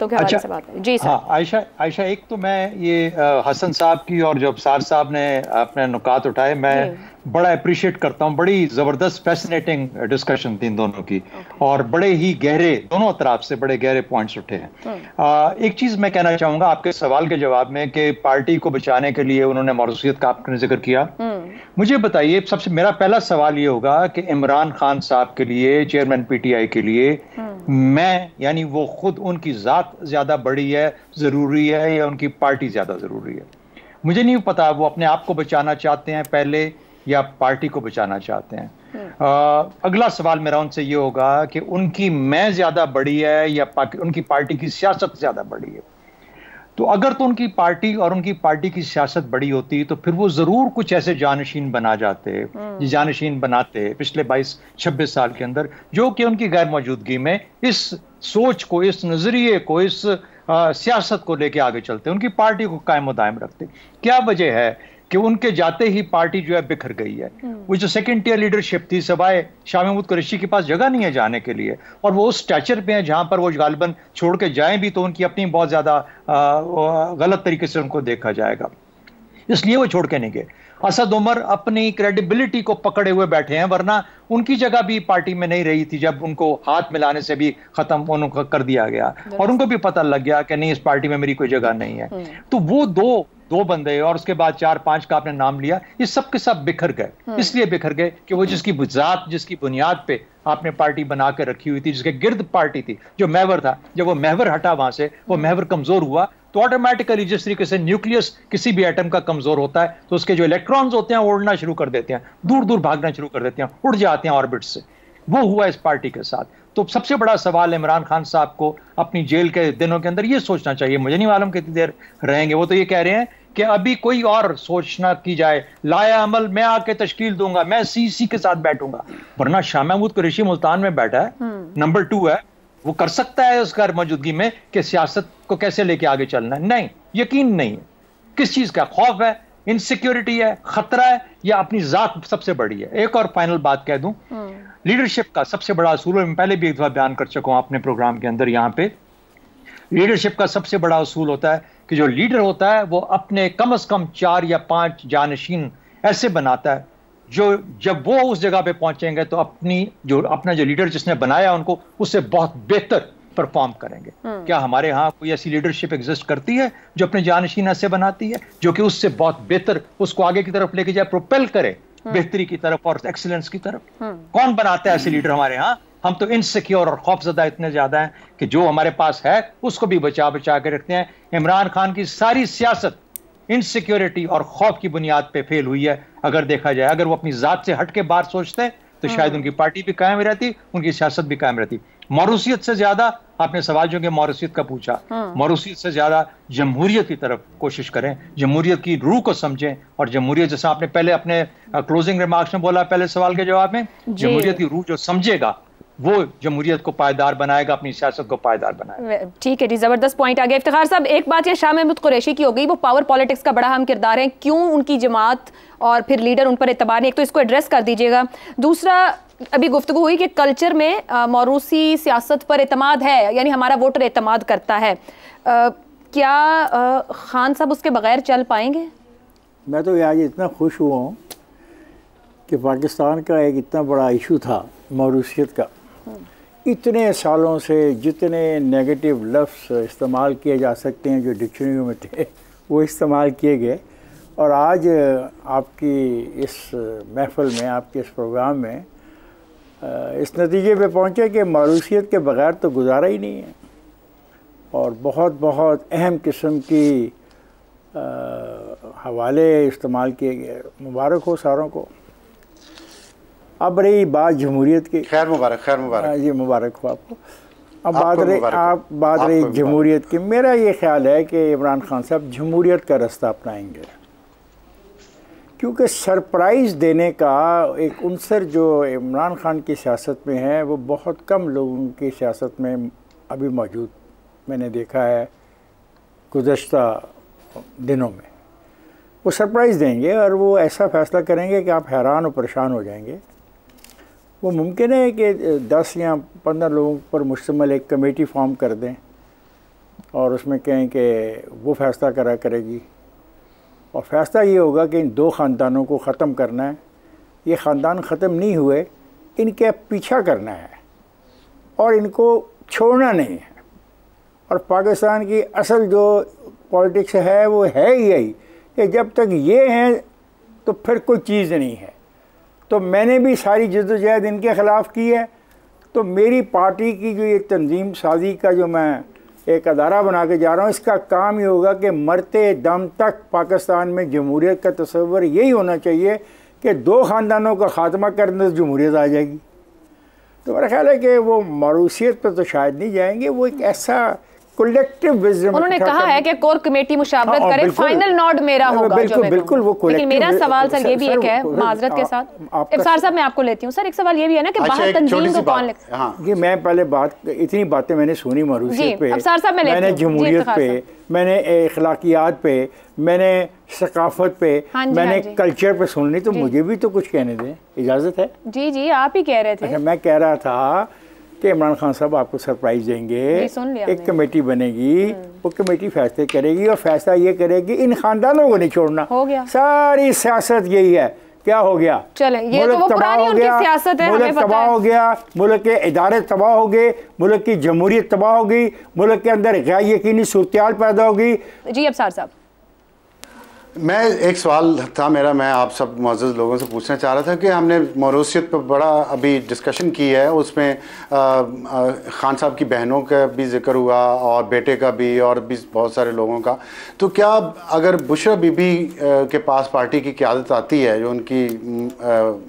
S1: के हवाले से बात करें? जी सर।
S4: हाँ आयशा, एक तो मैं ये हसन साहब की और जो अब्सार साहब ने अपने नुकात उठाए, मैं बड़ा अप्रिशिएट करता हूँ। बड़ी जबरदस्त फैसिनेटिंग डिस्कशन थी इन दोनों की, और बड़े ही गहरे, दोनों तरफ से बड़े गहरे पॉइंट्स उठे हैं। एक चीज मैं कहना चाहूंगा आपके सवाल के जवाब में कि पार्टी को बचाने के लिए उन्होंने मौरूसियत का आपने जिक्र किया। मुझे बताइए, सबसे मेरा पहला सवाल ये होगा कि इमरान खान साहब के लिए, चेयरमैन पीटीआई के लिए मैं यानी वो खुद उनकी ज़ात ज़्यादा बड़ी है, ज़रूरी है, या उनकी पार्टी ज़्यादा ज़रूरी है? मुझे नहीं पता वो अपने आप को बचाना चाहते हैं पहले या पार्टी को बचाना चाहते हैं। अगला सवाल मेरा उनसे ये होगा कि उनकी मैं ज़्यादा बड़ी है या उनकी पार्टी की सियासत ज़्यादा बड़ी है? तो अगर तो उनकी पार्टी और उनकी पार्टी की सियासत बड़ी होती तो फिर वो जरूर कुछ ऐसे जानशीन बना जाते, जानशीन बनाते पिछले 22-26 साल के अंदर, जो कि उनकी गैर मौजूदगी में इस सोच को, इस नजरिए को, इस सियासत को लेके आगे चलते, उनकी पार्टी को कायम व दायम रखते। क्या वजह है कि उनके जाते ही पार्टी जो है बिखर गई है? वो जो सेकंड टियर लीडरशिप थी, सवाए शाह महमूद कुरैशी के पास जगह नहीं है जाने के लिए, और वो उस स्टैचर पे हैं जहां पर वो गालिबन छोड़ के जाएं भी तो उनकी अपनी बहुत ज्यादा गलत तरीके से उनको देखा जाएगा, इसलिए वो छोड़ के नहीं गए। असद उमर अपनी क्रेडिबिलिटी को पकड़े हुए बैठे हैं, वरना उनकी जगह भी पार्टी में नहीं रही थी जब उनको हाथ मिलाने से भी खत्म उनको कर दिया गया और उनको भी पता लग गया कि नहीं, इस पार्टी में मेरी कोई जगह नहीं है। तो वो दो बंदे और उसके बाद 4-5 का आपने नाम लिया, ये सब के सब बिखर गए। इसलिए बिखर गए कि वो जिसकी जात, जिसकी बुनियाद पे आपने पार्टी बना के रखी हुई थी, जिसके गिर्द पार्टी थी, जो महवर था, जब वो महवर हटा वहां से, वो महवर कमजोर हुआ, तो ऑटोमेटिकली जिस तरीके से न्यूक्लियस किसी भी एटम का कमजोर होता है तो उसके जो इलेक्ट्रॉन्स होते हैं वो उड़ना शुरू कर देते हैं, दूर दूर भागना शुरू कर देते हैं, उड़ जाते हैं ऑर्बिट से। वो हुआ इस पार्टी के साथ। तो सबसे बड़ा सवाल इमरान खान साहब को अपनी जेल के दिनों के अंदर ये सोचना चाहिए, मुझे नहीं मालूम कितनी देर रहेंगे, वो तो ये कह रहे हैं कि अभी कोई और सोचना की जाए, लाया अमल मैं आके तश्कील दूंगा, मैं सीसी के साथ बैठूंगा, वरना शाह महमूद कुरैशी मुल्तान में बैठा है, नंबर 2 है, वो कर सकता है उसका मौजूदगी में कि सियासत को कैसे लेके आगे चलना है। नहीं, यकीन नहीं है। किस चीज का खौफ है, इनसिक्योरिटी है, खतरा है, या अपनी जात सबसे बड़ी है? एक और फाइनल बात कह दूं, लीडरशिप का सबसे बड़ा असूल, मैं पहले भी एक दफा बयान कर चुका हूं अपने प्रोग्राम के अंदर, यहां पे लीडरशिप का सबसे बड़ा असूल होता है कि जो लीडर होता है वो अपने कम से कम 4 या 5 जानशीन ऐसे बनाता है जो जब वो उस जगह पे पहुंचेंगे तो अपना जो लीडर जिसने बनाया उनको उससे बहुत बेहतर परफॉर्म करेंगे। क्या हमारे यहाँ कोई ऐसी लीडरशिप एग्जिस्ट करती है जो अपने जानशीन ऐसे बनाती है, जो कि उससे बहुत बेहतर उसको आगे की तरफ लेके जाए, प्रोपेल करे बेहतरी की तरफ और एक्सीलेंस की तरफ? कौन बनाता है ऐसे लीडर हमारे यहाँ? हम तो इनसिक्योर और खौफजदा इतने ज्यादा हैं कि जो हमारे पास है उसको भी बचा के रखते हैं। इमरान खान की सारी सियासत इनसिक्योरिटी और खौफ की बुनियाद पे फेल हुई है। अगर देखा जाए, अगर वो अपनी जात से हट के बाहर सोचते तो शायद उनकी पार्टी भी कायम रहती, उनकी सियासत भी कायम रहती। मौरूसियत से ज्यादा, आपने सवाल जो कि मौरूसियत का पूछा, मौरूसियत से ज्यादा जमहूरियत की तरफ कोशिश करें, जमहूरियत की रूह को समझें, और जमहूरियत जैसा आपने पहले अपने क्लोजिंग रिमार्क्स में बोला, पहले सवाल के जवाब में, जमहूरियत की रूह जो समझेगा वो जमहूरियत को पायदार बनाएगा, अपनी सियासत को पायदार बनाएगा।
S1: ठीक है जी, जबरदस्त पॉइंट आ गया। इफ्तिखार साहब, एक बात ये शाह महमूद कुरैशी की हो गई, वो पावर पॉलिटिक्स का बड़ा अहम किरदार है, क्यों उनकी जमात और फिर लीडर उन पर एतबार नहीं, एक तो इसको एड्रेस कर दीजिएगा। दूसरा, अभी गुफ्तगू हुई कि कल्चर में मौरूसी सियासत पर एतमाद है, यानी हमारा वोटर एतमाद करता है, क्या खान साहब उसके बगैर चल पाएंगे?
S3: मैं तो आज इतना खुश हुआ हूँ कि पाकिस्तान का एक इतना बड़ा इशू था मौरूसियत का, इतने सालों से जितने नेगेटिव लफ्ज़ इस्तेमाल किए जा सकते हैं जो डिक्शनरी में थे वो इस्तेमाल किए गए, और आज आपकी इस महफिल में, आपके इस प्रोग्राम में इस नतीजे पे पहुँचे कि मौरूसियत के बग़ैर तो गुजारा ही नहीं है, और बहुत बहुत अहम किस्म की हवाले इस्तेमाल किए गए। मुबारक हो सारों को। अब रही बात जमहूरियत की,
S5: खैर मुबारक, खैर मुबारक
S3: जी, मुबारक हो आपको। अब बात रही जमहूरियत की। मेरा ये ख्याल है कि इमरान खान साहब जमहूरियत का रास्ता अपनाएंगे, क्योंकि सरप्राइज़ देने का एक उनसर जो इमरान खान की सियासत में है वो बहुत कम लोगों की सियासत में अभी मौजूद मैंने देखा है गुज़श्ता दिनों में। वो सरप्राइज़ देंगे और वो ऐसा फ़ैसला करेंगे कि आप हैरान और परेशान हो जाएंगे। वो मुमकिन है कि 10 या 15 लोगों पर मुश्तमिल एक कमेटी फॉर्म कर दें और उसमें कहें कि वो फ़ैसला करेगी, और फ़ैसला ये होगा कि इन 2 ख़ानदानों को ख़त्म करना है। ये ख़ानदान ख़त्म नहीं हुए, इनके पीछा करना है और इनको छोड़ना नहीं है। और पाकिस्तान की असल जो पॉलिटिक्स है वो है यही कि जब तक ये हैं तो फिर कोई चीज़ नहीं है। तो मैंने भी सारी जद्दोजहद इनके ख़िलाफ़ की है, तो मेरी पार्टी की जो ये तंजीम साजी का जो मैं एक अदारा बना के जा रहा हूँ, इसका काम ये होगा कि मरते दम तक पाकिस्तान में जमहूरियत का तस्वर यही होना चाहिए कि 2 ख़ानदानों का ख़ात्मा करने से जमहूरियत आ जाएगी। तो मेरा ख्याल है कि वो मारूसियत पर तो शायद नहीं जाएंगे, वो एक ऐसा कलेक्टिव विजडम
S1: उन्होंने कहा है कि कोर कमेटी मुशावरत करे, फाइनल नोड मेरा होगा।
S3: बिल्कुल वो
S1: लेकिन मेरा सवाल सर ये भी एक है, माजरत के साथ इफ्तार साहब मैं आपको लेती हूँ सर, एक सवाल ये भी है ना कि बाहर तंजीम को कौन
S3: ये मैं पहले इतनी बातें मैंने सुनी मारूसियत पे, मैंने जमहूरियत पे, मैंने अखलाकियात पे, मैंने सकाफत पे, मैंने कल्चर पे सुन ली, तो मुझे भी तो कुछ कहने दें, इजाज़त है?
S1: जी जी आप ही कह रहे थे।
S3: अच्छा, मैं कह रहा था कि इमरान खान साहब आपको सरप्राइज देंगे, एक कमेटी बनेगी, वो कमेटी फैसले करेगी और फैसला ये करेगी इन खानदानों को नहीं छोड़ना।
S1: हो गया,
S3: सारी सियासत यही है। क्या हो गया?
S1: चले, ये तो वो पुरानी उनकी सियासत है,
S3: मुल्क तबाह हो गया, मुल्क के इदारे तबाह हो गए, मुल्क की जमहूरियत तबाह हो गई, मुल्क के अंदर गैर यकीनी सूरत पैदा हो गई।
S1: जी अफसार साहब,
S5: मैं एक सवाल था मेरा, मैं आप सब मुअज़्ज़ज़ लोगों से पूछना चाह रहा था कि हमने मौरूसियत पर बड़ा अभी डिस्कशन की है, उसमें खान साहब की बहनों का भी जिक्र हुआ और बेटे का भी और भी बहुत सारे लोगों का। तो क्या अगर बुशरा बीबी के पास पार्टी की क़यादत आती है, जो उनकी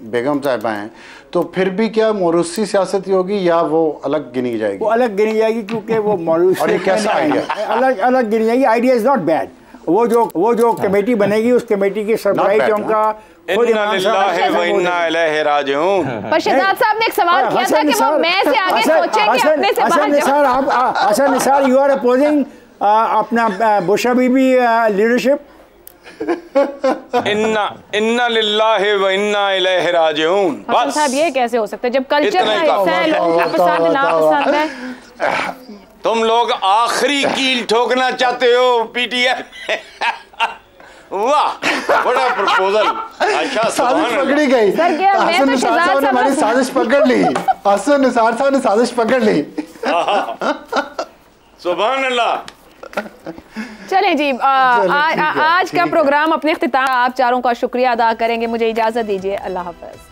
S5: बेगम साहिबा हैं, तो फिर भी क्या मौरूसी सियासत ही होगी या वो अलग गिनी जाएगी? वो
S3: अलग गिनी जाएगी, क्योंकि वो मौरूसी
S5: और ये कैसा आइडिया?
S3: अलग गिनी जाएगी। Idea is not bad. वो जो कमेटी बनेगी, उस कमेटी की सरप्राइज उनका
S1: पर शहजाद साहब ने एक सवाल किया था कि वो मैं से आगे सोचेंगे अपने से बाहर।
S3: निसार, आप Hasan Nisar, you are opposing अपना बुशरा बीबी लीडरशिप।
S2: इन्ना लिल्लाहि व इन्ना इलैहि राजिऊन।
S1: बस साहब ये कैसे हो सकता है जब कल्चर का हिस्सा है, लोगों को पसंद ना पसंद है।
S2: तुम लोग आखिरी कील ठोकना चाहते हो पीटीआई। वाह बड़ा प्रपोजल। अच्छा
S5: साजिश पकड़ी गई, हसन निसार साहब ने हमारी साजिश पकड़ ली, हसन निसार साहब ने साजिश पकड़ ली।
S2: सुभान अल्लाह।
S1: चलें जी, आज का प्रोग्राम अपने इख्तिताम, आप चारों का शुक्रिया अदा करेंगे। मुझे इजाजत दीजिए, अल्लाह हाफ़िज़।